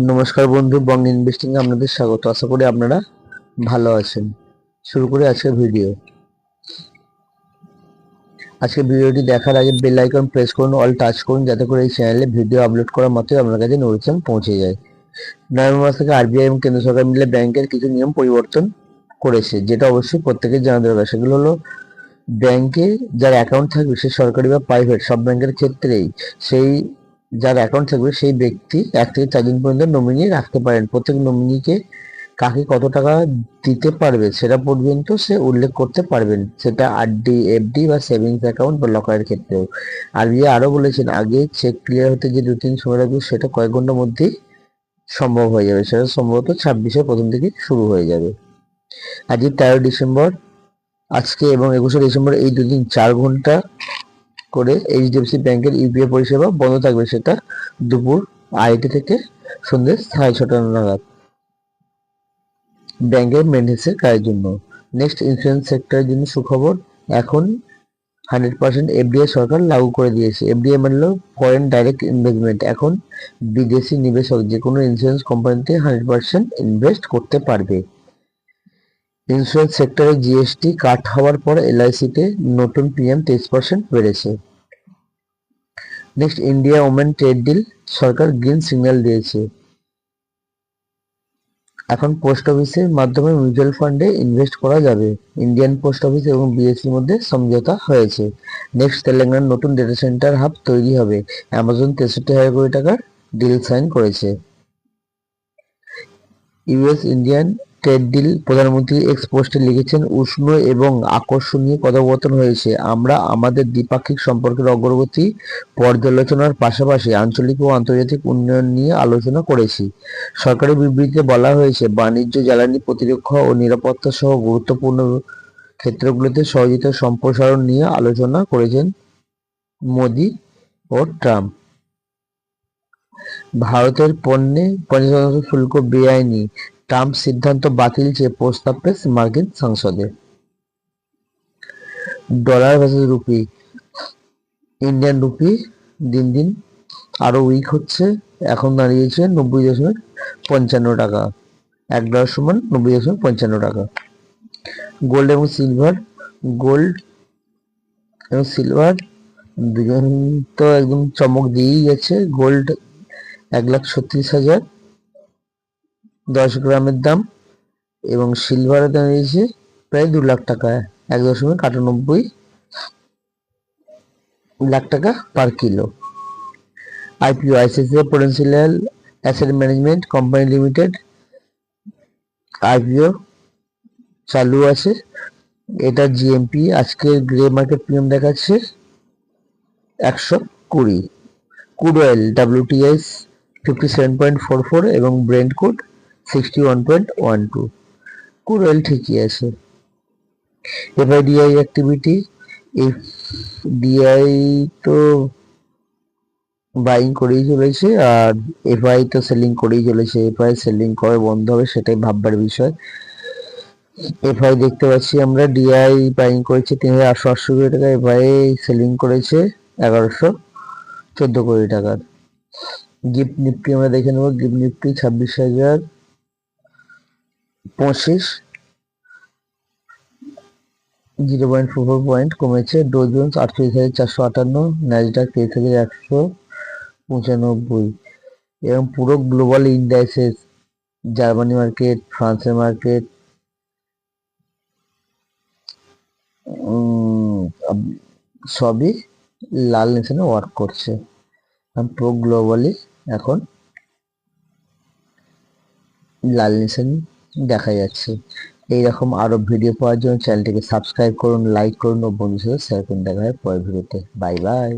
নমস্কার বন্ধু, বং ইনভেস্টিং এ আপনাদের স্বাগত। আশা করি আপনারা ভালো আছেন। শুরু করি আজকের ভিডিও। আজকের ভিডিওটি দেখার আগে বেল আইকন প্রেস করুন, অল টাচ করুন, যাতে করে এই চ্যানেলে ভিডিও আপলোড করার মাত্রই আপনার কাছে নোটিফিকেশন পৌঁছে যায়। নভেম্বর মাস থেকে আরবিআই এবং কেন্দ্র সরকার মিলে ব্যাংকের কিছু নিয়ম পরিবর্তন করেছে, যেটা অবশ্যই প্রত্যেকের জানা দরকার। সেগুলো হলো, ব্যাংকে যার অ্যাকাউন্ট থাকবে, সে সরকারি বা প্রাইভেট সব ব্যাংকের ক্ষেত্রেই সেই যার অ্যাকাউন্ট থাকবে সেই ব্যক্তি 1 থেকে 4 দিন পর্যন্ত নমিনি রাখতে পারেন। প্রত্যেক নমিনিকে কাকে কত টাকা দিতে পারবে সেটা পর্যন্ত সে উল্লেখ করতে পারবেন, সেটা আরডি, এফডি বা সেভিংস অ্যাকাউন্ট বা লকারের ক্ষেত্রেও। আরবিআই আরো বলেছেন, আগে চেক ক্লিয়ার হতে যে 2-3 সময় লাগবে, সেটা কয়েক ঘন্টার মধ্যেই সম্ভব হয়ে যাবে। সেটা সম্ভবত 26-এর প্রথম দিকে শুরু হয়ে যাবে। আজকে 13 ডিসেম্বর, আজকে এবং 21শে ডিসেম্বর এই দুদিন 4 ঘন্টা করে এইচডিএফসি ব্যাংকের ইউপিআই পরিষেবা বন্ধ থাকবে, সেটা দুপুর 2:30 থেকে সন্ধ্যে 6:30 নাগাদ ব্যাংকের মেনটেন্যান্সের কাজের জন্য। নেক্সট, ইন্স্যুরেন্স সেক্টরের জন্য সুখবর। এখন 100% এফডিআই সরকার লাগু করে দিয়েছে। এফডিআই মানে হলো ফরেন ডাইরেক্ট ইনভেস্টমেন্ট। এখন বিদেশি নিবেশক যে কোনো ইন্স্যুরেন্স কোম্পানিতে 100% ইনভেস্ট করতে পারবে। ইন্স্যুরেন্স সেক্টরে জিএসটি কাট হওয়ার পর এলআইসিতে নতুন প্রিমিয়াম 23% বেড়েছে। Next, India women trade deal, সরকার গ্রিন সিগন্যাল দিয়েছে। এখন পোস্ট অফিসের মাধ্যমে মিউচুয়াল ফান্ডে ইনভেস্ট করা যাবে। ইন্ডিয়ান পোস্ট অফিস এবং বিএসসির মধ্যে সমঝোতা হয়েছে। নেক্সট, তেলেঙ্গানার নতুন ডেটা সেন্টার হাব তৈরি হবে। অ্যামাজন 63,000 কোটি টাকার ডিল সাইন করেছে। ইউএস ইন্ডিয়ান ট্রেড ডিল, প্রধানমন্ত্রী এক্স পোস্টে লিখেছেন, উষ্ণ এবং আকর্ষণীয় কথোপকথন হয়েছে। আমরা আমাদের দ্বিপাক্ষিক সম্পর্কের অগ্রগতি পর্যালোচনার পাশাপাশি আঞ্চলিক ও আন্তর্জাতিক উন্নয়ন নিয়ে আলোচনা করেছি। সরকারি বিবৃতিতে বলা হয়েছে, বাণিজ্য, জ্বালানি, প্রতিরক্ষা ও নিরাপত্তা সহ গুরুত্বপূর্ণ ক্ষেত্রগুলোতে সহযোগিতা সম্প্রসারণ নিয়ে আলোচনা করেছেন মোদি ও ট্রাম্প। ভারতের পণ্যে 50% শুল্ক বেআইনি, ট্রাম্প সিদ্ধান্ত বাতিল চেয়ে প্রস্তাব পেশ মার্কিন সংসদে। Dollar versus rupee, Indian rupee দিন দিন আরো উইক হচ্ছে। এখন দাঁড়িয়েছে 90.55 টাকা। $1 সমান 90.55 টাকা। গোল্ড এবং সিলভার, গোল্ড এবং সিলভার দুজন তো একদম চমক দিয়েই গেছে। গোল্ড 1,36,000 10 গ্রামের দাম, এবং সিলভারে দাঁড়িয়েছে প্রায় 2 লাখ টাকা, 1.98 লাখ টাকা per kilo. IPO, ICICI Prudential asset management company limited IPO চালু আছে। এটা জিএমপি আজকে গ্রে মার্কেট প্রিমিয়াম দেখাচ্ছে 120। ক্রুড অয়েল WTI 57.44 এবং ব্রেন্ট ক্রুড 61.12। ক্রুড অয়েল ঠিকই আছে। এফআইডিআই অ্যাক্টিভিটি, এফডিআই তো বাইং করেই চলেছে, আর এফআই তো সেলিং করেই চলেছে। এফআই সেলিং কবে বন্ধ হবে সেটাই ভাববার বিষয়। এফআই দেখতে পাচ্ছি আমরা, ডিআই বাইং করেছে 3,880 কোটি টাকা, এফআই সেলিং করেছে 1,114 কোটি টাকার। গিফট নিফটি আমরা দেখে নেব। গিফট নিফটি 26,025, 0.44 পয়েন্ট কমেছে। ডো জোন্স 38,458, ন্যাসডাক 23,195, এবং পুরো গ্লোবাল ইন্ডাইসেস, জার্মানি মার্কেট, ফ্রান্সের মার্কেট, সবই লাল নিশানে ওয়ার্ক করছে। পুরো গ্লোবালি এখন লাল নিশান দেখা যাচ্ছে। এইরকম আরো ভিডিও পাওয়ার জন্য চ্যানেলটিকে সাবস্ক্রাইব করুন, লাইক করুন ও বন্ধুদের সাথে শেয়ার করুন। দেখা হয় পরের ভিডিওতে। Bye bye.